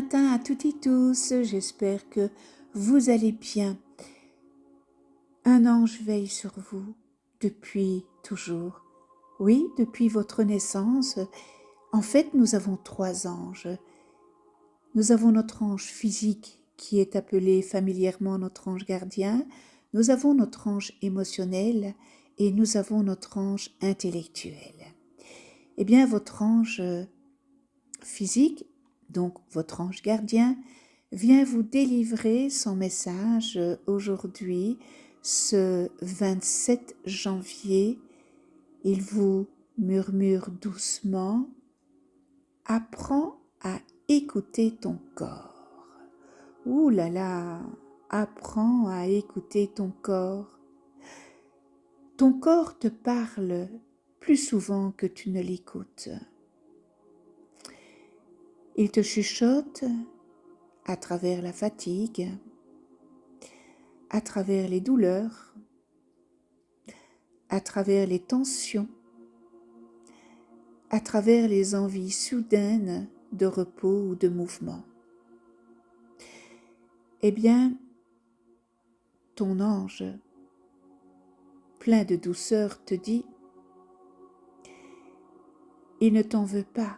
matin à toutes et tous, j'espère que vous allez bien. Un ange veille sur vous depuis toujours. Oui, depuis votre naissance. En fait, nous avons 3 anges. Nous avons notre ange physique qui est appelé familièrement notre ange gardien. Nous avons notre ange émotionnel et nous avons notre ange intellectuel. Eh bien, votre ange physique, donc votre ange gardien, vient vous délivrer son message aujourd'hui, ce 27 janvier. Il vous murmure doucement: apprends à écouter ton corps. Ouh là là, apprends à écouter ton corps. Ton corps te parle plus souvent que tu ne l'écoutes. Il te chuchote à travers la fatigue, à travers les douleurs, à travers les tensions, à travers les envies soudaines de repos ou de mouvement. Eh bien, ton ange, plein de douceur, te dit: il ne t'en veut pas,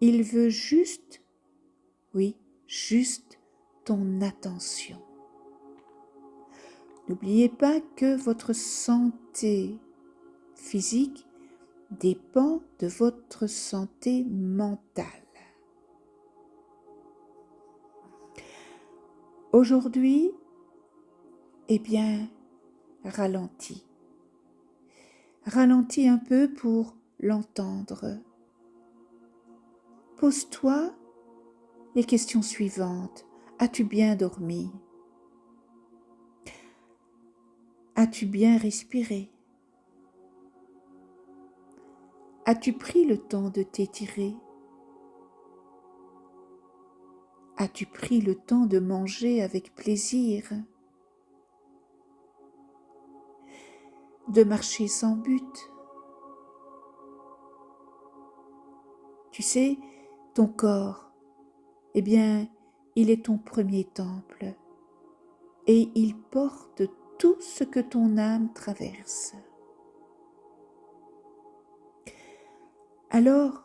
il veut juste, oui, juste ton attention. N'oubliez pas que votre santé physique dépend de votre santé mentale. Aujourd'hui, eh bien, ralentis. Ralentis un peu pour l'entendre. Pose-toi les questions suivantes. As-tu bien dormi? As-tu bien respiré? As-tu pris le temps de t'étirer? As-tu pris le temps de manger avec plaisir? De marcher sans but? Tu sais, ton corps, eh bien, il est ton premier temple et il porte tout ce que ton âme traverse. Alors,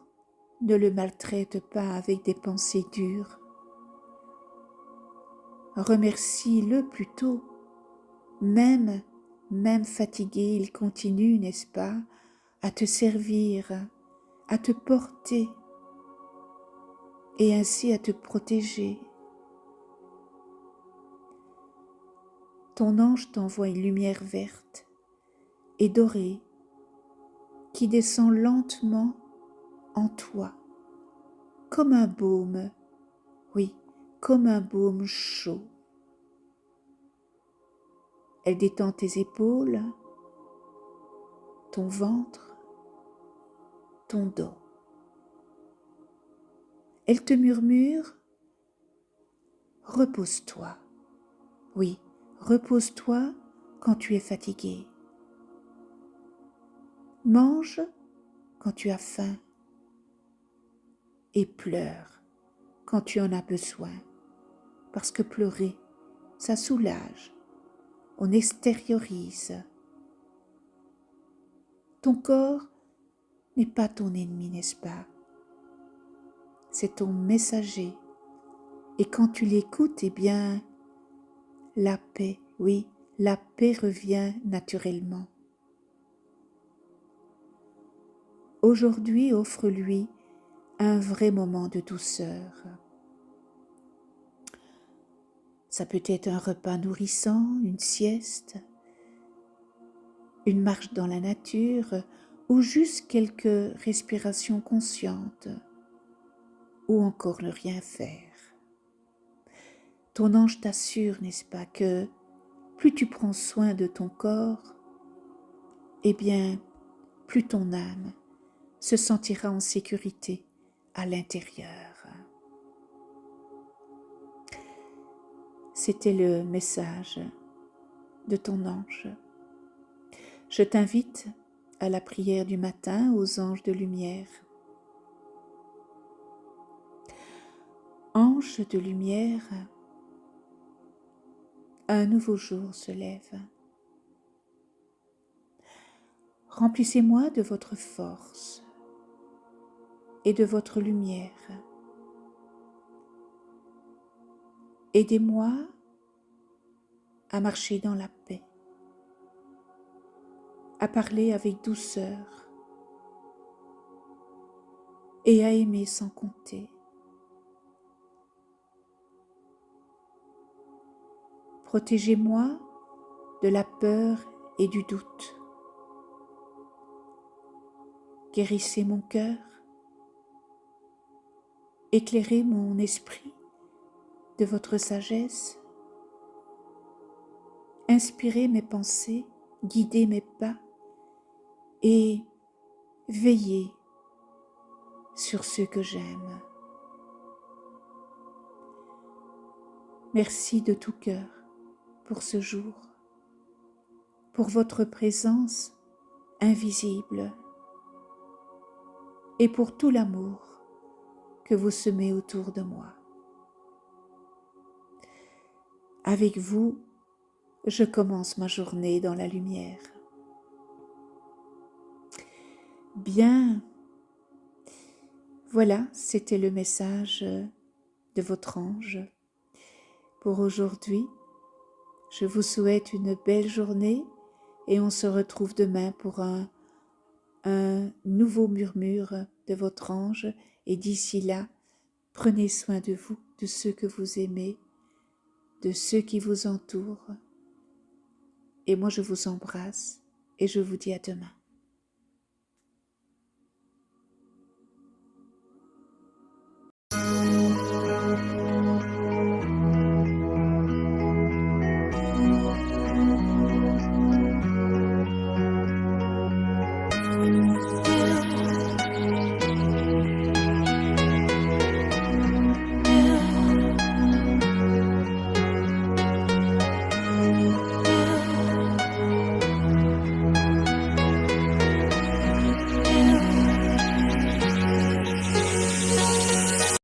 ne le maltraite pas avec des pensées dures. Remercie-le plutôt. Même fatigué, il continue, n'est-ce pas, à te servir, à te porter et ainsi à te protéger. Ton ange t'envoie une lumière verte et dorée qui descend lentement en toi, comme un baume, oui, comme un baume chaud. Elle détend tes épaules, ton ventre, ton dos. Elle te murmure: repose-toi. Oui, repose-toi quand tu es fatigué. Mange quand tu as faim et pleure quand tu en as besoin. Parce que pleurer, ça soulage. On extériorise. Ton corps n'est pas ton ennemi, n'est-ce pas? C'est ton messager. Et quand tu l'écoutes, eh bien, la paix, oui, la paix revient naturellement. Aujourd'hui, offre-lui un vrai moment de douceur. Ça peut être un repas nourrissant, une sieste, une marche dans la nature ou juste quelques respirations conscientes ou encore ne rien faire. Ton ange t'assure, n'est-ce pas, que plus tu prends soin de ton corps, eh bien, plus ton âme se sentira en sécurité à l'intérieur. C'était le message de ton ange. Je t'invite à la prière du matin aux anges de lumière. anges de lumière, un nouveau jour se lève. Remplissez-moi de votre force et de votre lumière. Aidez-moi à marcher dans la paix, à parler avec douceur et à aimer sans compter. Protégez-moi de la peur et du doute. Guérissez mon cœur, éclairez mon esprit de votre sagesse, inspirez mes pensées, guidez mes pas et veillez sur ceux que j'aime. Merci de tout cœur pour ce jour, pour votre présence invisible et pour tout l'amour que vous semez autour de moi. Avec vous, je commence ma journée dans la lumière. Bien, voilà, c'était le message de votre ange pour aujourd'hui. Je vous souhaite une belle journée et on se retrouve demain pour un nouveau murmure de votre ange. Et d'ici là, prenez soin de vous, de ceux que vous aimez, de ceux qui vous entourent. Et moi, je vous embrasse et je vous dis à demain.